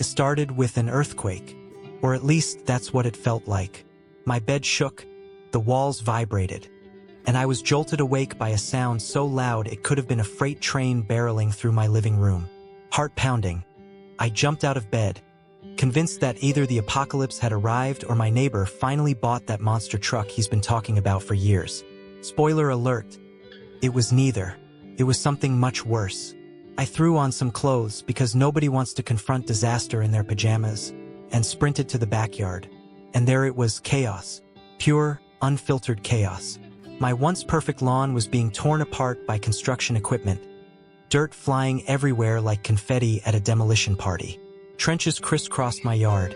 It started with an earthquake, or at least that's what it felt like. My bed shook, the walls vibrated, and I was jolted awake by a sound so loud it could have been a freight train barreling through my living room. Heart pounding. I jumped out of bed, convinced that either the apocalypse had arrived or my neighbor finally bought that monster truck he's been talking about for years. Spoiler alert, it was neither. It was something much worse. I threw on some clothes because nobody wants to confront disaster in their pajamas, and sprinted to the backyard. And there it was, chaos. Pure, unfiltered chaos. My once perfect lawn was being torn apart by construction equipment, dirt flying everywhere like confetti at a demolition party. Trenches crisscrossed my yard,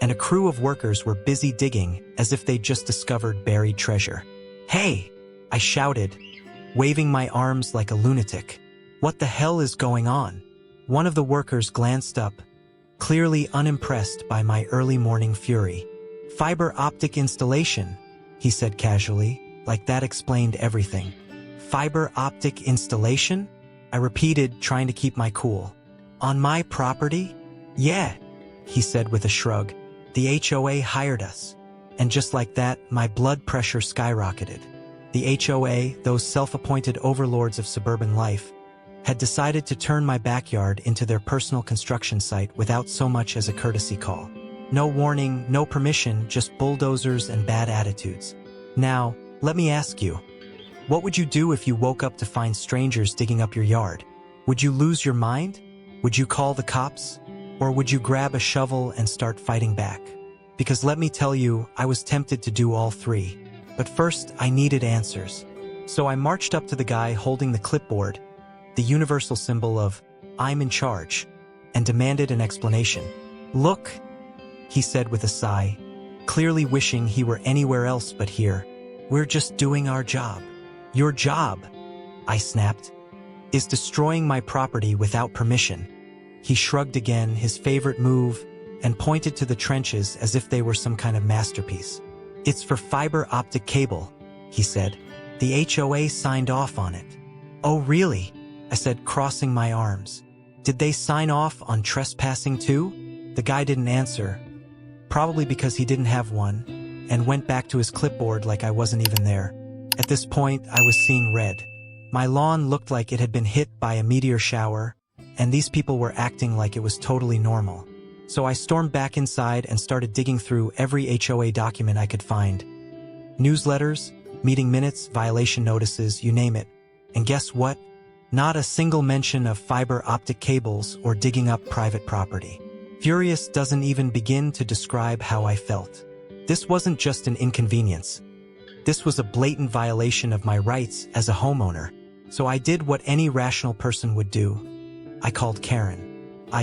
and a crew of workers were busy digging as if they'd just discovered buried treasure. "Hey!" I shouted, waving my arms like a lunatic. "What the hell is going on?" One of the workers glanced up, clearly unimpressed by my early morning fury. "Fiber optic installation," he said casually, like that explained everything. "Fiber optic installation?" I repeated, trying to keep my cool. "On my property?" "Yeah," he said with a shrug. "The HOA hired us." And just like that, my blood pressure skyrocketed. The HOA, those self-appointed overlords of suburban life, had decided to turn my backyard into their personal construction site without so much as a courtesy call. No warning, no permission, just bulldozers and bad attitudes. Now, let me ask you, what would you do if you woke up to find strangers digging up your yard? Would you lose your mind? Would you call the cops? Or would you grab a shovel and start fighting back? Because let me tell you, I was tempted to do all three. But first, I needed answers. So I marched up to the guy holding the clipboard, the universal symbol of "I'm in charge," and demanded an explanation. "Look," he said with a sigh, clearly wishing he were anywhere else but here. "We're just doing our job." "Your job," I snapped, "is destroying my property without permission." He shrugged again, his favorite move, and pointed to the trenches as if they were some kind of masterpiece. "It's for fiber optic cable," he said. "The HOA signed off on it." "Oh, really?" I said, crossing my arms. "Did they sign off on trespassing too?" The guy didn't answer, probably because he didn't have one, and went back to his clipboard like I wasn't even there. At this point, I was seeing red. My lawn looked like it had been hit by a meteor shower, and these people were acting like it was totally normal. So I stormed back inside and started digging through every HOA document I could find. Newsletters, meeting minutes, violation notices, you name it. And guess what? Not a single mention of fiber optic cables or digging up private property. Furious doesn't even begin to describe how I felt. This wasn't just an inconvenience. This was a blatant violation of my rights as a homeowner. So I did what any rational person would do. I called Karen.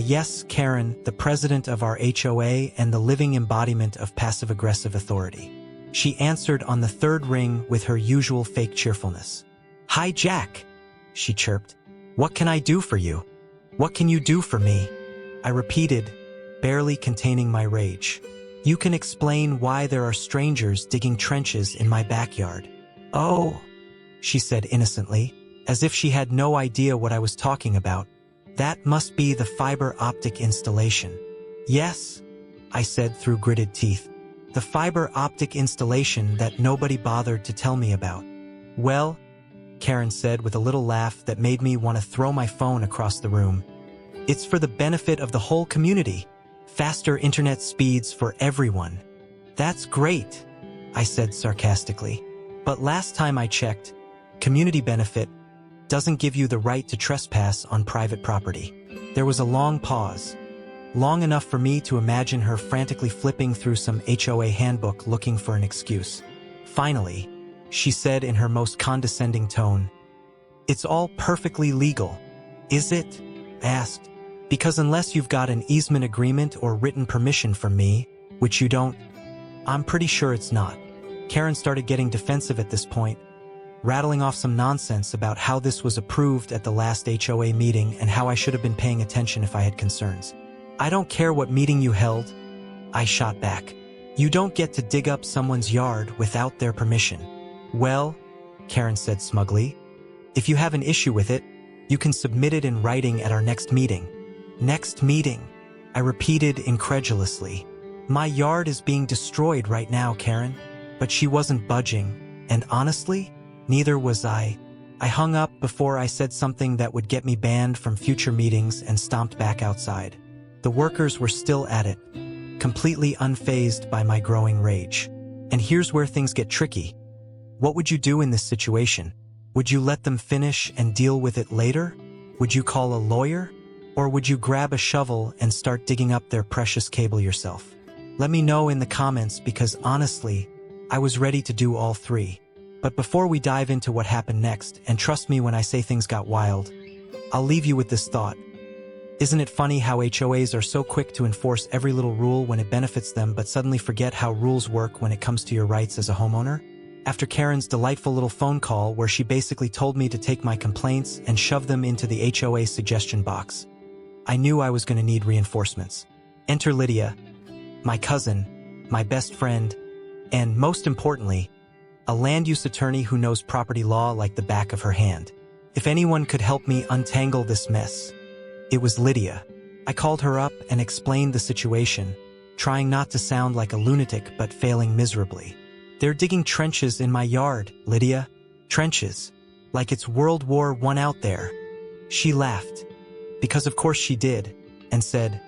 Yes, Karen, the president of our HOA and the living embodiment of passive-aggressive authority. She answered on the third ring with her usual fake cheerfulness. "Hi, Jack," she chirped. "What can I do for you? What can you do for me?" I repeated, barely containing my rage. "You can explain why there are strangers digging trenches in my backyard." "Oh," she said innocently, as if she had no idea what I was talking about. "That must be the fiber optic installation." "Yes," I said through gritted teeth. "The fiber optic installation that nobody bothered to tell me about." "Well," Karen said with a little laugh that made me want to throw my phone across the room, "it's for the benefit of the whole community. Faster internet speeds for everyone." "That's great," I said sarcastically. "But last time I checked, community benefit doesn't give you the right to trespass on private property." There was a long pause, long enough for me to imagine her frantically flipping through some HOA handbook looking for an excuse. Finally, she said in her most condescending tone, "It's all perfectly legal, is it?" I asked. "Because unless you've got an easement agreement or written permission from me, which you don't, I'm pretty sure it's not." Karen started getting defensive at this point, rattling off some nonsense about how this was approved at the last HOA meeting and how I should have been paying attention if I had concerns. "I don't care what meeting you held," I shot back. "You don't get to dig up someone's yard without their permission." "Well," Karen said smugly, "if you have an issue with it, you can submit it in writing at our next meeting." "Next meeting?" I repeated incredulously. My yard is being destroyed right now, Karen. But she wasn't budging, and honestly, neither was I. I hung up before I said something that would get me banned from future meetings and stomped back outside. The workers were still at it, completely unfazed by my growing rage. And here's where things get tricky. What would you do in this situation? Would you let them finish and deal with it later? Would you call a lawyer? Or would you grab a shovel and start digging up their precious cable yourself? Let me know in the comments because honestly, I was ready to do all three. But before we dive into what happened next, and trust me when I say things got wild, I'll leave you with this thought. Isn't it funny how HOAs are so quick to enforce every little rule when it benefits them but suddenly forget how rules work when it comes to your rights as a homeowner? After Karen's delightful little phone call where she basically told me to take my complaints and shove them into the HOA suggestion box, I knew I was going to need reinforcements. Enter Lydia, my cousin, my best friend, and most importantly, a land use attorney who knows property law like the back of her hand. If anyone could help me untangle this mess, it was Lydia. I called her up and explained the situation, trying not to sound like a lunatic but failing miserably. They're digging trenches in my yard, Lydia. Trenches. Like it's World War I out there. She laughed. Because of course she did, and said,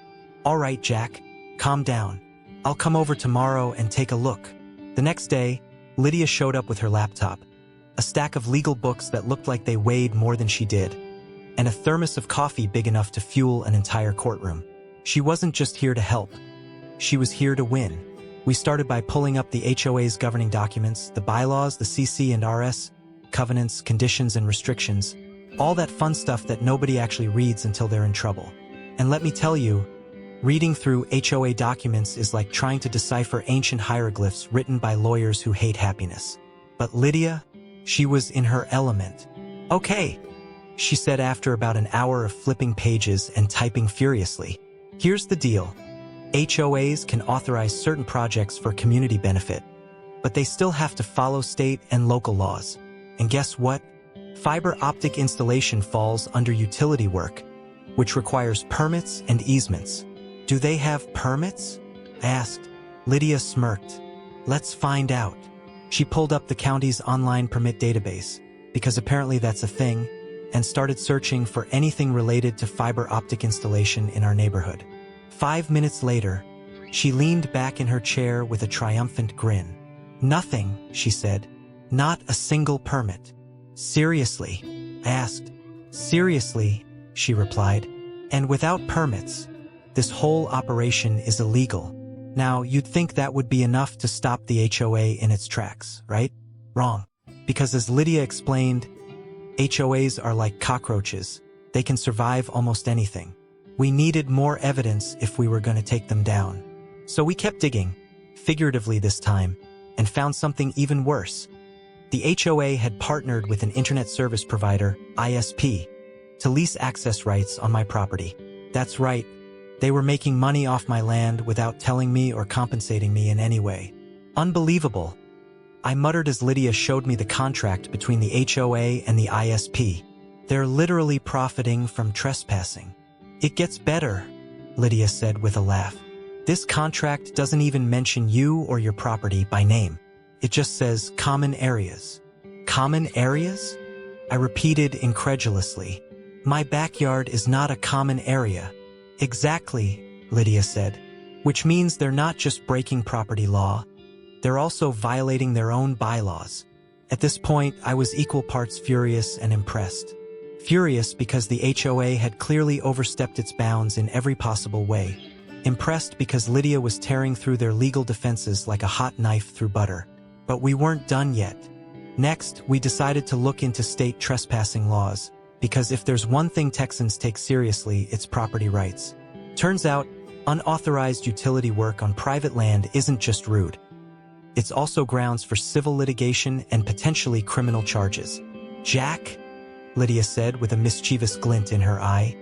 "All right, Jack, calm down. I'll come over tomorrow and take a look." The next day, Lydia showed up with her laptop, a stack of legal books that looked like they weighed more than she did, and a thermos of coffee big enough to fuel an entire courtroom. She wasn't just here to help. She was here to win. We started by pulling up the HOA's governing documents, the bylaws, the CC and RS, covenants, conditions, and restrictions, all that fun stuff that nobody actually reads until they're in trouble. And let me tell you, reading through HOA documents is like trying to decipher ancient hieroglyphs written by lawyers who hate happiness. But Lydia, she was in her element. "Okay," she said after about an hour of flipping pages and typing furiously. "Here's the deal. HOAs can authorize certain projects for community benefit, but they still have to follow state and local laws. And guess what? Fiber optic installation falls under utility work, which requires permits and easements. Do they have permits?" I asked. Lydia smirked. "Let's find out." She pulled up the county's online permit database, because apparently that's a thing, and started searching for anything related to fiber optic installation in our neighborhood. 5 minutes later, she leaned back in her chair with a triumphant grin. "Nothing," she said. "Not a single permit." "Seriously?" I asked. "Seriously," she replied. "And without permits, this whole operation is illegal." Now, you'd think that would be enough to stop the HOA in its tracks, right? Wrong. Because as Lydia explained, HOAs are like cockroaches. They can survive almost anything. We needed more evidence if we were going to take them down. So we kept digging, figuratively this time, and found something even worse. The HOA had partnered with an internet service provider, ISP, to lease access rights on my property. That's right. They were making money off my land without telling me or compensating me in any way. Unbelievable. I muttered as Lydia showed me the contract between the HOA and the ISP. They're literally profiting from trespassing. "It gets better," Lydia said with a laugh. "This contract doesn't even mention you or your property by name. It just says common areas." "Common areas?" I repeated incredulously. "My backyard is not a common area." "Exactly," Lydia said, "which means they're not just breaking property law, they're also violating their own bylaws." At this point, I was equal parts furious and impressed. Furious because the HOA had clearly overstepped its bounds in every possible way. Impressed because Lydia was tearing through their legal defenses like a hot knife through butter. But we weren't done yet. Next, we decided to look into state trespassing laws, because if there's one thing Texans take seriously, it's property rights. Turns out, unauthorized utility work on private land isn't just rude. It's also grounds for civil litigation and potentially criminal charges. "Jack," Lydia said with a mischievous glint in her eye,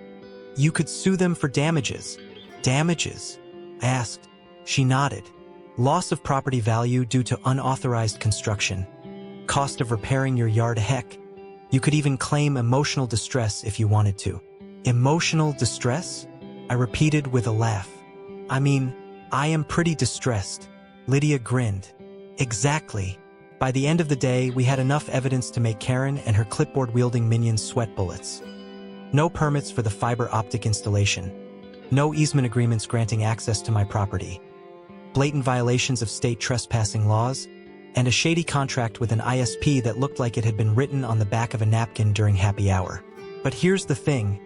"you could sue them for damages." "Damages?" I asked. She nodded. "Loss of property value due to unauthorized construction. Cost of repairing your yard, heck. You could even claim emotional distress if you wanted to." "Emotional distress?" I repeated with a laugh. I mean, I am pretty distressed. Lydia grinned. Exactly. By the end of the day, we had enough evidence to make Karen and her clipboard-wielding minions sweat bullets. No permits for the fiber optic installation. No easement agreements granting access to my property. Blatant violations of state trespassing laws, and a shady contract with an ISP that looked like it had been written on the back of a napkin during happy hour. But here's the thing.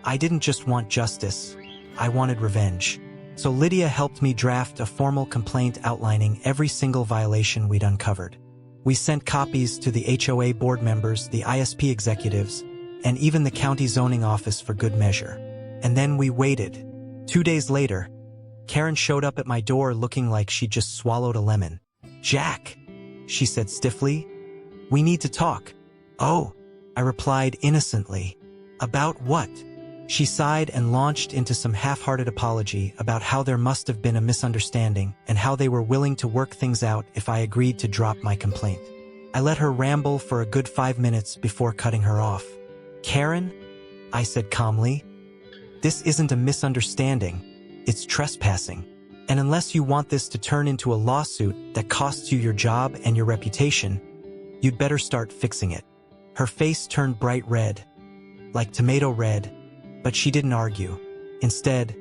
I didn't just want justice. I wanted revenge. So Lydia helped me draft a formal complaint outlining every single violation we'd uncovered. We sent copies to the HOA board members, the ISP executives, and even the county zoning office for good measure. And then we waited. 2 days later, Karen showed up at my door looking like she'd just swallowed a lemon. "Jack," she said stiffly, "we need to talk." "Oh," I replied innocently. "About what?" She sighed and launched into some half-hearted apology about how there must have been a misunderstanding and how they were willing to work things out if I agreed to drop my complaint. I let her ramble for a good 5 minutes before cutting her off. "Karen," I said calmly, "this isn't a misunderstanding. It's trespassing. And unless you want this to turn into a lawsuit that costs you your job and your reputation, you'd better start fixing it." Her face turned bright red, like tomato red, but she didn't argue. Instead,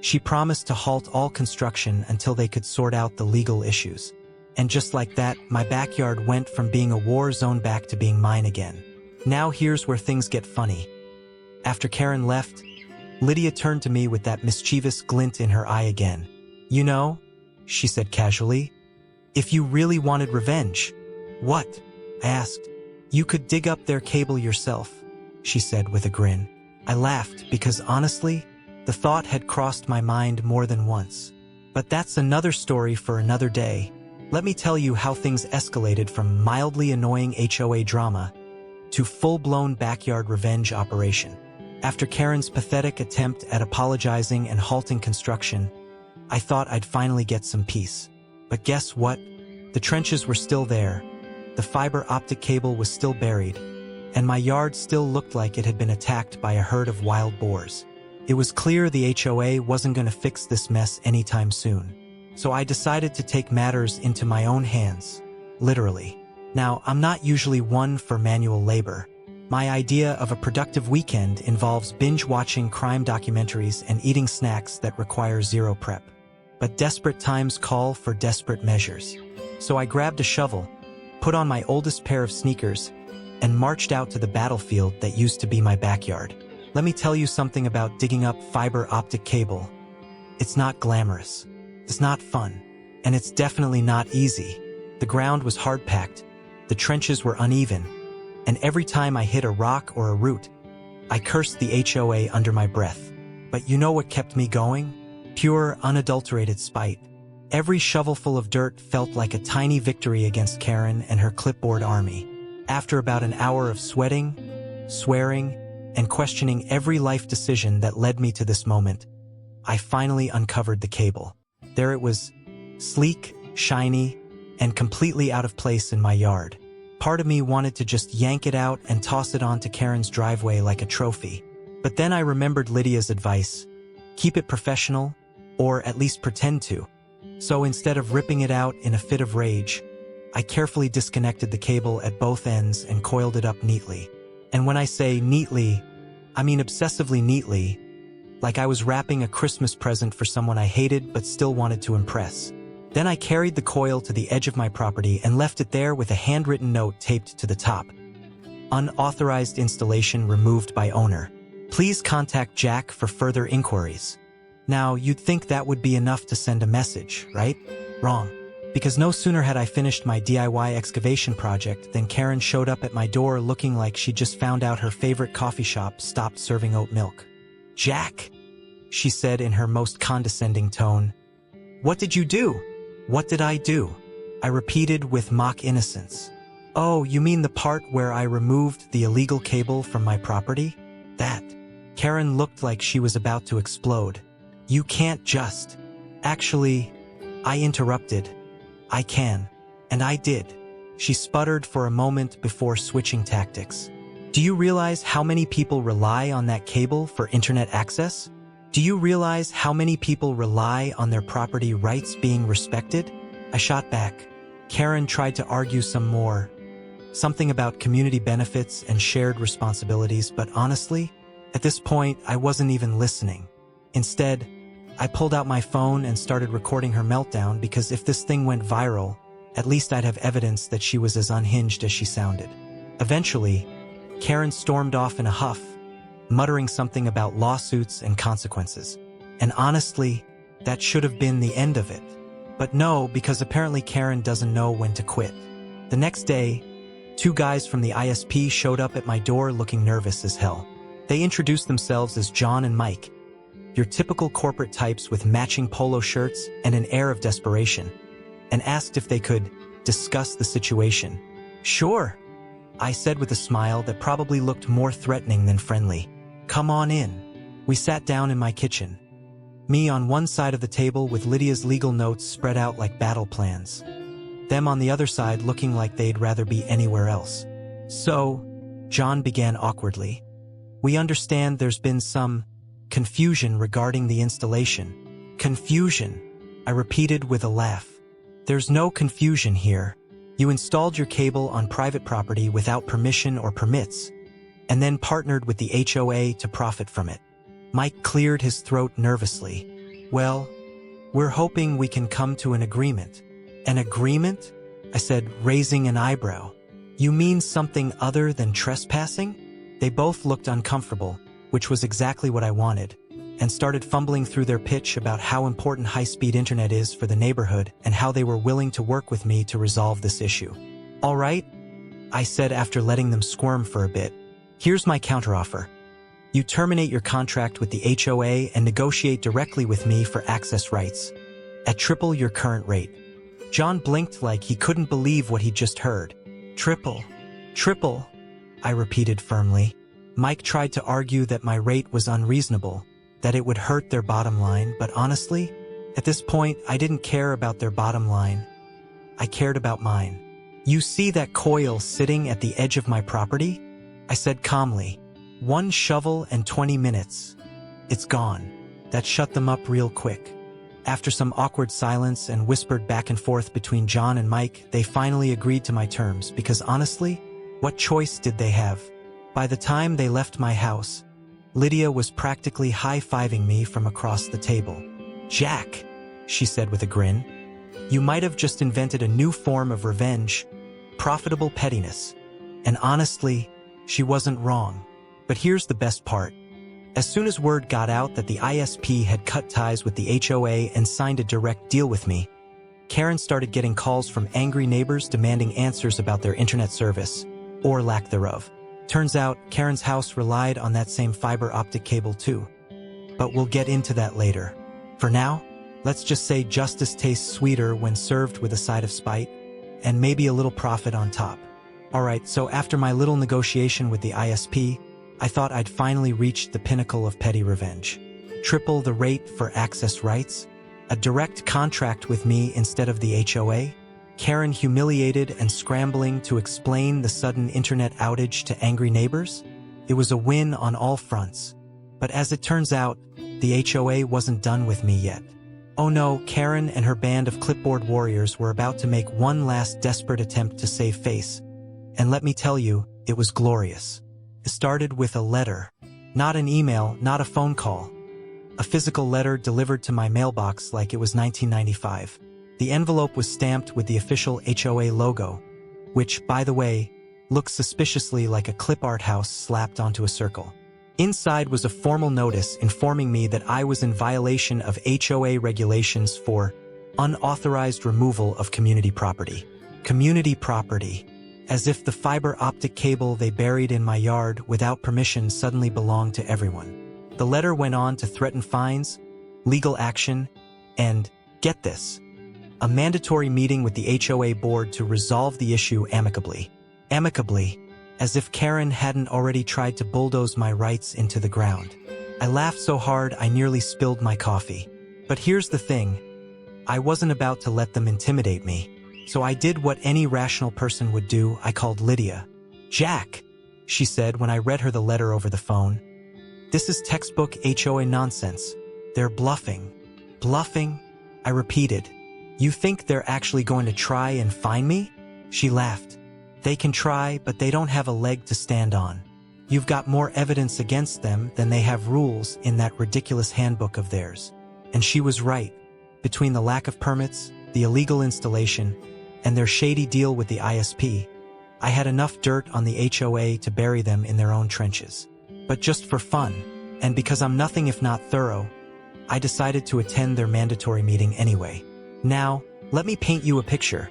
she promised to halt all construction until they could sort out the legal issues. And just like that, my backyard went from being a war zone back to being mine again. Now here's where things get funny. After Karen left, Lydia turned to me with that mischievous glint in her eye again. "You know," she said casually, "if you really wanted revenge." "What?" I asked. "You could dig up their cable yourself," she said with a grin. I laughed because honestly, the thought had crossed my mind more than once. But that's another story for another day. Let me tell you how things escalated from mildly annoying HOA drama to full-blown backyard revenge operation. After Karen's pathetic attempt at apologizing and halting construction, I thought I'd finally get some peace. But guess what? The trenches were still there. The fiber optic cable was still buried, and my yard still looked like it had been attacked by a herd of wild boars. It was clear the HOA wasn't going to fix this mess anytime soon. So I decided to take matters into my own hands, literally. Now, I'm not usually one for manual labor. My idea of a productive weekend involves binge-watching crime documentaries and eating snacks that require zero prep. But desperate times call for desperate measures. So I grabbed a shovel, put on my oldest pair of sneakers, and marched out to the battlefield that used to be my backyard. Let me tell you something about digging up fiber optic cable. It's not glamorous. It's not fun. And it's definitely not easy. The ground was hard-packed. The trenches were uneven. And every time I hit a rock or a root, I cursed the HOA under my breath. But you know what kept me going? Pure, unadulterated spite. Every shovelful of dirt felt like a tiny victory against Karen and her clipboard army. After about an hour of sweating, swearing, and questioning every life decision that led me to this moment, I finally uncovered the cable. There it was, sleek, shiny, and completely out of place in my yard. Part of me wanted to just yank it out and toss it onto Karen's driveway like a trophy. But then I remembered Lydia's advice: keep it professional, or at least pretend to. So instead of ripping it out in a fit of rage, I carefully disconnected the cable at both ends and coiled it up neatly. And when I say neatly, I mean obsessively neatly, like I was wrapping a Christmas present for someone I hated but still wanted to impress. Then I carried the coil to the edge of my property and left it there with a handwritten note taped to the top. Unauthorized installation removed by owner. Please contact Jack for further inquiries. Now, you'd think that would be enough to send a message, right? Wrong. Because no sooner had I finished my DIY excavation project than Karen showed up at my door looking like she just found out her favorite coffee shop stopped serving oat milk. "Jack," she said in her most condescending tone. "What did you do?" "What did I do?" I repeated with mock innocence. "Oh, you mean the part where I removed the illegal cable from my property? That." Karen looked like she was about to explode. "You can't just..." "Actually," I interrupted, "I can. And I did." She sputtered for a moment before switching tactics. "Do you realize how many people rely on that cable for internet access? Do you realize how many people rely on their property rights being respected? I shot back. Karen tried to argue some more, something about community benefits and shared responsibilities, but honestly, at this point, I wasn't even listening. Instead, I pulled out my phone and started recording her meltdown because if this thing went viral, at least I'd have evidence that she was as unhinged as she sounded. Eventually, Karen stormed off in a huff, muttering something about lawsuits and consequences. And honestly, that should have been the end of it. But no, because apparently Karen doesn't know when to quit. The next day, 2 guys from the ISP showed up at my door looking nervous as hell. They introduced themselves as John and Mike, your typical corporate types with matching polo shirts and an air of desperation, and asked if they could discuss the situation. Sure, I said with a smile that probably looked more threatening than friendly. Come on in. We sat down in my kitchen, me on one side of the table with Lydia's legal notes spread out like battle plans, them on the other side looking like they'd rather be anywhere else. So, John began awkwardly. We understand there's been some confusion regarding the installation. Confusion, I repeated with a laugh. There's no confusion here. You installed your cable on private property without permission or permits, and then partnered with the HOA to profit from it. Mike cleared his throat nervously. Well, we're hoping we can come to an agreement. An agreement? I said, raising an eyebrow. You mean something other than trespassing? They both looked uncomfortable, which was exactly what I wanted, and started fumbling through their pitch about how important high-speed internet is for the neighborhood and how they were willing to work with me to resolve this issue. All right, I said after letting them squirm for a bit. Here's my counteroffer. You terminate your contract with the HOA and negotiate directly with me for access rights at triple your current rate. John blinked like he couldn't believe what he'd just heard. Triple, I repeated firmly. Mike tried to argue that my rate was unreasonable, that it would hurt their bottom line, but honestly, at this point, I didn't care about their bottom line. I cared about mine. You see that coil sitting at the edge of my property? I said calmly. 1 shovel and 20 minutes. It's gone. That shut them up real quick. After some awkward silence and whispered back and forth between John and Mike, they finally agreed to my terms because honestly, what choice did they have? By the time they left my house, Lydia was practically high-fiving me from across the table. Jack, she said with a grin, you might have just invented a new form of revenge, profitable pettiness. And honestly, she wasn't wrong. But here's the best part. As soon as word got out that the ISP had cut ties with the HOA and signed a direct deal with me, Karen started getting calls from angry neighbors demanding answers about their internet service, or lack thereof. Turns out, Karen's house relied on that same fiber optic cable too. But we'll get into that later. For now, let's just say justice tastes sweeter when served with a side of spite, and maybe a little profit on top. Alright, so after my little negotiation with the ISP, I thought I'd finally reached the pinnacle of petty revenge. Triple the rate for access rights? A direct contract with me instead of the HOA? Karen humiliated and scrambling to explain the sudden internet outage to angry neighbors? It was a win on all fronts. But as it turns out, the HOA wasn't done with me yet. Oh no, Karen and her band of clipboard warriors were about to make one last desperate attempt to save face. And let me tell you, it was glorious. It started with a letter. Not an email, not a phone call. A physical letter delivered to my mailbox like it was 1995. The envelope was stamped with the official HOA logo, which, by the way, looked suspiciously like a clip art house slapped onto a circle. Inside was a formal notice informing me that I was in violation of HOA regulations for unauthorized removal of community property. Community property. As if the fiber optic cable they buried in my yard without permission suddenly belonged to everyone. The letter went on to threaten fines, legal action, and, get this, a mandatory meeting with the HOA board to resolve the issue amicably. Amicably, as if Karen hadn't already tried to bulldoze my rights into the ground. I laughed so hard I nearly spilled my coffee. But here's the thing, I wasn't about to let them intimidate me. So I did what any rational person would do. I called Lydia. Jack, she said when I read her the letter over the phone. This is textbook HOA nonsense. They're bluffing. Bluffing? I repeated. You think they're actually going to try and find me? She laughed. They can try, but they don't have a leg to stand on. You've got more evidence against them than they have rules in that ridiculous handbook of theirs. And she was right. Between the lack of permits, the illegal installation, and their shady deal with the ISP, I had enough dirt on the HOA to bury them in their own trenches. But just for fun, and because I'm nothing if not thorough, I decided to attend their mandatory meeting anyway. Now, let me paint you a picture.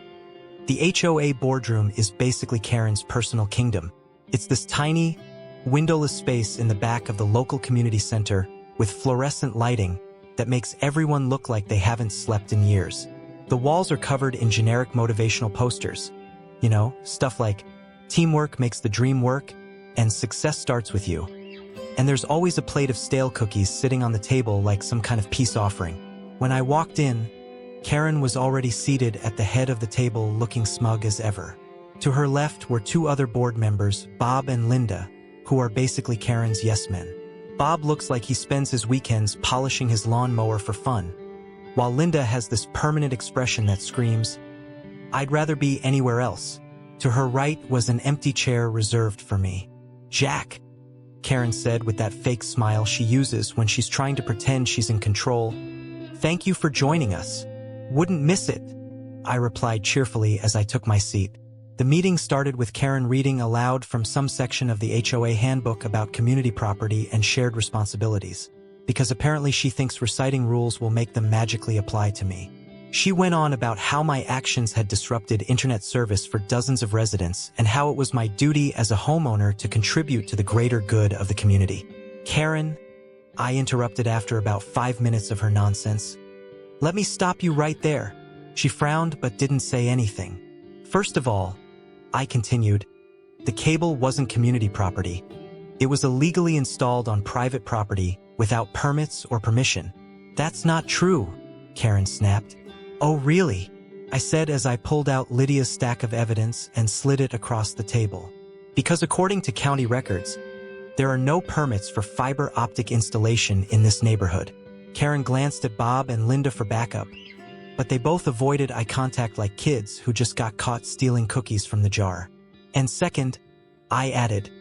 The HOA boardroom is basically Karen's personal kingdom. It's this tiny, windowless space in the back of the local community center with fluorescent lighting that makes everyone look like they haven't slept in years. The walls are covered in generic motivational posters. You know, stuff like, teamwork makes the dream work, and success starts with you. And there's always a plate of stale cookies sitting on the table like some kind of peace offering. When I walked in, Karen was already seated at the head of the table looking smug as ever. To her left were two other board members, Bob and Linda, who are basically Karen's yes men. Bob looks like he spends his weekends polishing his lawnmower for fun, while Linda has this permanent expression that screams, "I'd rather be anywhere else." To her right was an empty chair reserved for me. "Jack," Karen said with that fake smile she uses when she's trying to pretend she's in control. "Thank you for joining us. Wouldn't miss it," I replied cheerfully as I took my seat. The meeting started with Karen reading aloud from some section of the HOA handbook about community property and shared responsibilities, because apparently she thinks reciting rules will make them magically apply to me. She went on about how my actions had disrupted internet service for dozens of residents and how it was my duty as a homeowner to contribute to the greater good of the community. "Karen," I interrupted after about 5 minutes of her nonsense. "Let me stop you right there." She frowned but didn't say anything. "First of all," I continued, "the cable wasn't community property. It was illegally installed on private property without permits or permission." "That's not true," Karen snapped. "Oh, really?" I said as I pulled out Lydia's stack of evidence and slid it across the table. "Because according to county records, there are no permits for fiber optic installation in this neighborhood." Karen glanced at Bob and Linda for backup, but they both avoided eye contact like kids who just got caught stealing cookies from the jar. "And second," I added,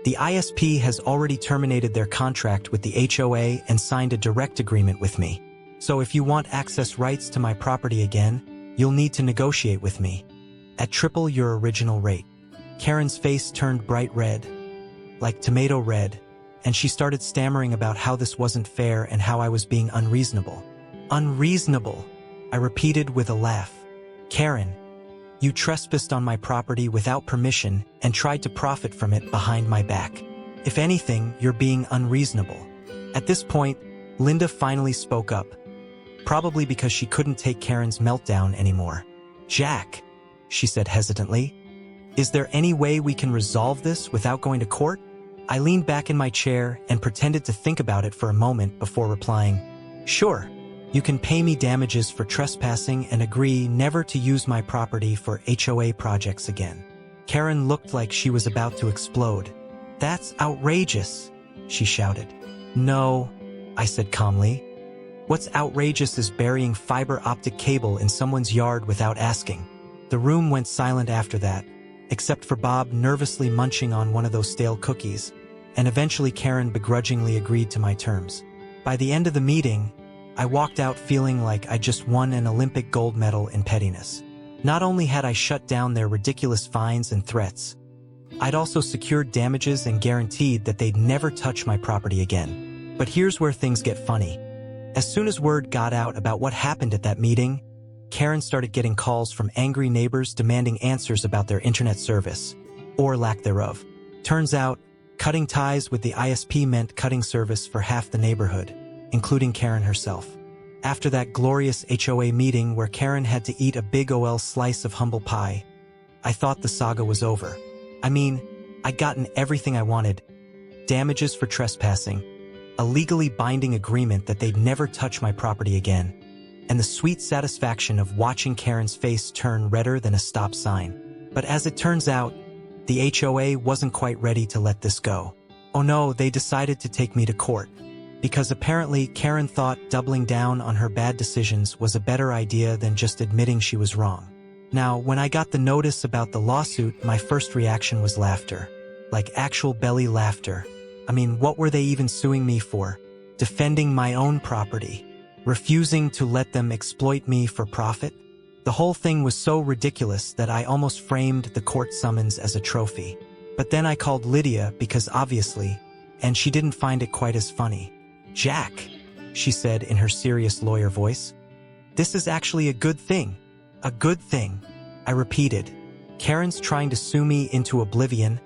"the ISP has already terminated their contract with the HOA and signed a direct agreement with me. So if you want access rights to my property again, you'll need to negotiate with me at triple your original rate." Karen's face turned bright red, like tomato red, and she started stammering about how this wasn't fair and how I was being unreasonable. "Unreasonable," I repeated with a laugh. "Karen, you trespassed on my property without permission and tried to profit from it behind my back. If anything, you're being unreasonable." At this point, Linda finally spoke up, probably because she couldn't take Karen's meltdown anymore. "Jack," she said hesitantly, "is there any way we can resolve this without going to court?" I leaned back in my chair and pretended to think about it for a moment before replying, "Sure. You can pay me damages for trespassing and agree never to use my property for HOA projects again." Karen looked like she was about to explode. "That's outrageous," she shouted. "No," I said calmly. "What's outrageous is burying fiber optic cable in someone's yard without asking." The room went silent after that, except for Bob nervously munching on one of those stale cookies, and eventually Karen begrudgingly agreed to my terms. By the end of the meeting, I walked out feeling like I just won an Olympic gold medal in pettiness. Not only had I shut down their ridiculous fines and threats, I'd also secured damages and guaranteed that they'd never touch my property again. But here's where things get funny. As soon as word got out about what happened at that meeting, Karen started getting calls from angry neighbors demanding answers about their internet service, or lack thereof. Turns out, cutting ties with the ISP meant cutting service for half the neighborhood, including Karen herself. After that glorious HOA meeting where Karen had to eat a big ol' slice of humble pie, I thought the saga was over. I mean, I'd gotten everything I wanted: damages for trespassing, a legally binding agreement that they'd never touch my property again, and the sweet satisfaction of watching Karen's face turn redder than a stop sign. But as it turns out, the HOA wasn't quite ready to let this go. Oh no, they decided to take me to court. because apparently Karen thought doubling down on her bad decisions was a better idea than just admitting she was wrong. Now, when I got the notice about the lawsuit, my first reaction was laughter. Like actual belly laughter. I mean, what were they even suing me for? Defending my own property. Refusing to let them exploit me for profit? The whole thing was so ridiculous that I almost framed the court summons as a trophy. But then I called Lydia because obviously, and she didn't find it quite as funny. "Jack," she said in her serious lawyer voice, "this is actually a good thing. A good thing." I repeated, "Karen's trying to sue me into oblivion,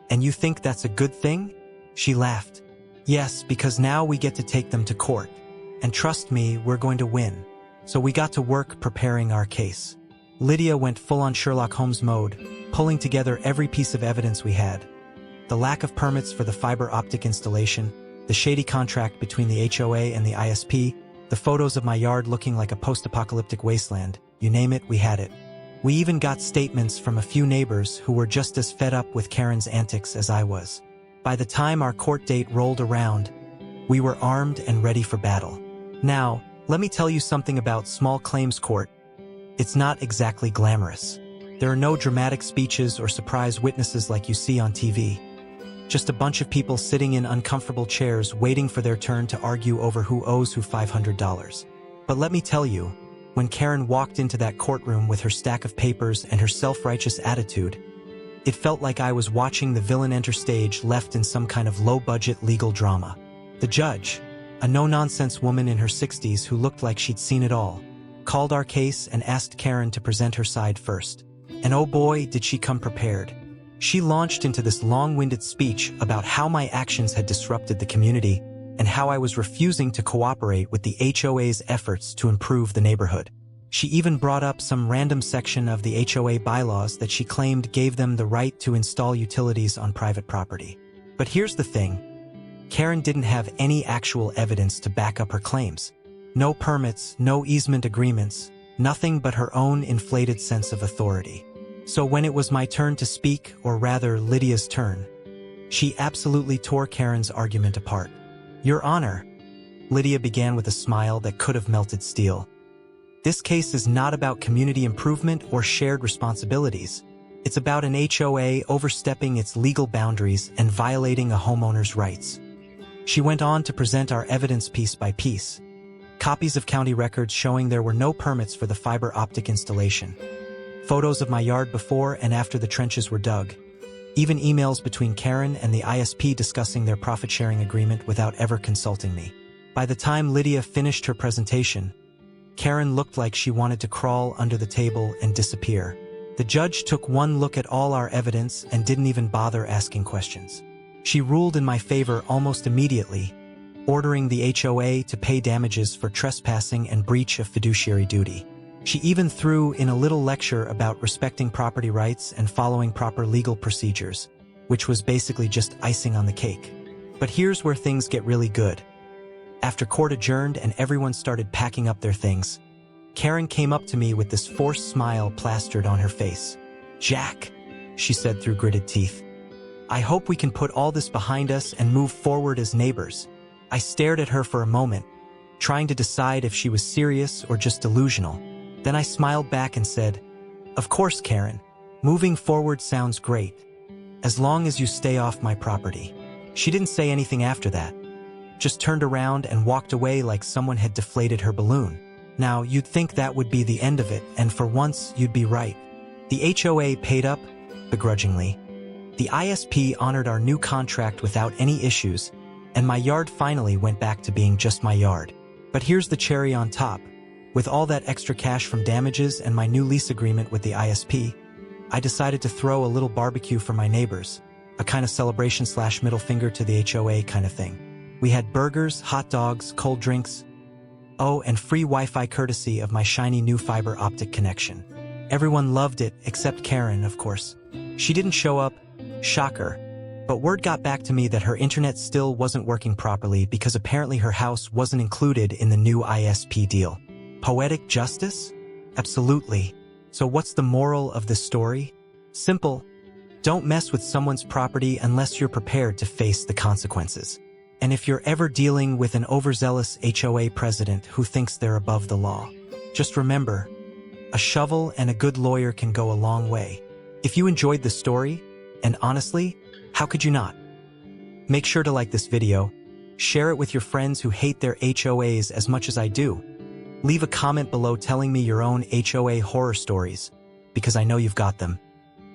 and you think that's a good thing?" She laughed. "Yes, because now we get to take them to court. And trust me, we're going to win." So we got to work preparing our case. Lydia went full-on Sherlock Holmes mode, pulling together every piece of evidence we had. The lack of permits for the fiber optic installation, the shady contract between the HOA and the ISP, the photos of my yard looking like a post-apocalyptic wasteland, you name it, we had it. We even got statements from a few neighbors who were just as fed up with Karen's antics as I was. By the time our court date rolled around, we were armed and ready for battle. Now, let me tell you something about small claims court. It's not exactly glamorous. There are no dramatic speeches or surprise witnesses like you see on TV. Just a bunch of people sitting in uncomfortable chairs waiting for their turn to argue over who owes who $500. But let me tell you, when Karen walked into that courtroom with her stack of papers and her self-righteous attitude, it felt like I was watching the villain enter stage left in some kind of low-budget legal drama. The judge, a no-nonsense woman in her 60s who looked like she'd seen it all, called our case and asked Karen to present her side first. And oh boy, did she come prepared. She launched into this long-winded speech about how my actions had disrupted the community and how I was refusing to cooperate with the HOA's efforts to improve the neighborhood. She even brought up some random section of the HOA bylaws that she claimed gave them the right to install utilities on private property. But here's the thing. Karen didn't have any actual evidence to back up her claims. No permits, no easement agreements, nothing but her own inflated sense of authority. So when it was my turn to speak, or rather Lydia's turn, she absolutely tore Karen's argument apart. "Your Honor," Lydia began with a smile that could have melted steel. "This case is not about community improvement or shared responsibilities. It's about an HOA overstepping its legal boundaries and violating a homeowner's rights." She went on to present our evidence piece by piece. Copies of county records showing there were no permits for the fiber optic installation. Photos of my yard before and after the trenches were dug. Even emails between Karen and the ISP discussing their profit-sharing agreement without ever consulting me. By the time Lydia finished her presentation, Karen looked like she wanted to crawl under the table and disappear. The judge took one look at all our evidence and didn't even bother asking questions. She ruled in my favor almost immediately, ordering the HOA to pay damages for trespassing and breach of fiduciary duty. She even threw in a little lecture about respecting property rights and following proper legal procedures, which was basically just icing on the cake. But here's where things get really good. After court adjourned and everyone started packing up their things, Karen came up to me with this forced smile plastered on her face. "Jack," she said through gritted teeth, "I hope we can put all this behind us and move forward as neighbors." I stared at her for a moment, trying to decide if she was serious or just delusional. Then I smiled back and said, "Of course, Karen. Moving forward sounds great. As long as you stay off my property." She didn't say anything after that, just turned around and walked away like someone had deflated her balloon. Now, you'd think that would be the end of it, and for once, you'd be right. The HOA paid up, begrudgingly. The ISP honored our new contract without any issues, and my yard finally went back to being just my yard. But here's the cherry on top. With all that extra cash from damages and my new lease agreement with the ISP, I decided to throw a little barbecue for my neighbors, a kind of celebration/middle finger to the HOA kind of thing. We had burgers, hot dogs, cold drinks, oh, and free Wi-Fi courtesy of my shiny new fiber optic connection. Everyone loved it, except Karen, of course. She didn't show up, shocker, but word got back to me that her internet still wasn't working properly because apparently her house wasn't included in the new ISP deal. Poetic justice? Absolutely. So what's the moral of this story? Simple. Don't mess with someone's property unless you're prepared to face the consequences. And if you're ever dealing with an overzealous HOA president who thinks they're above the law, just remember, a shovel and a good lawyer can go a long way. If you enjoyed the story, and honestly, how could you not? Make sure to like this video, share it with your friends who hate their HOAs as much as I do. Leave a comment below telling me your own HOA horror stories, because I know you've got them.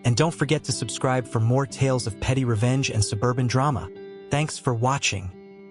And don't forget to subscribe for more tales of petty revenge and suburban drama. Thanks for watching.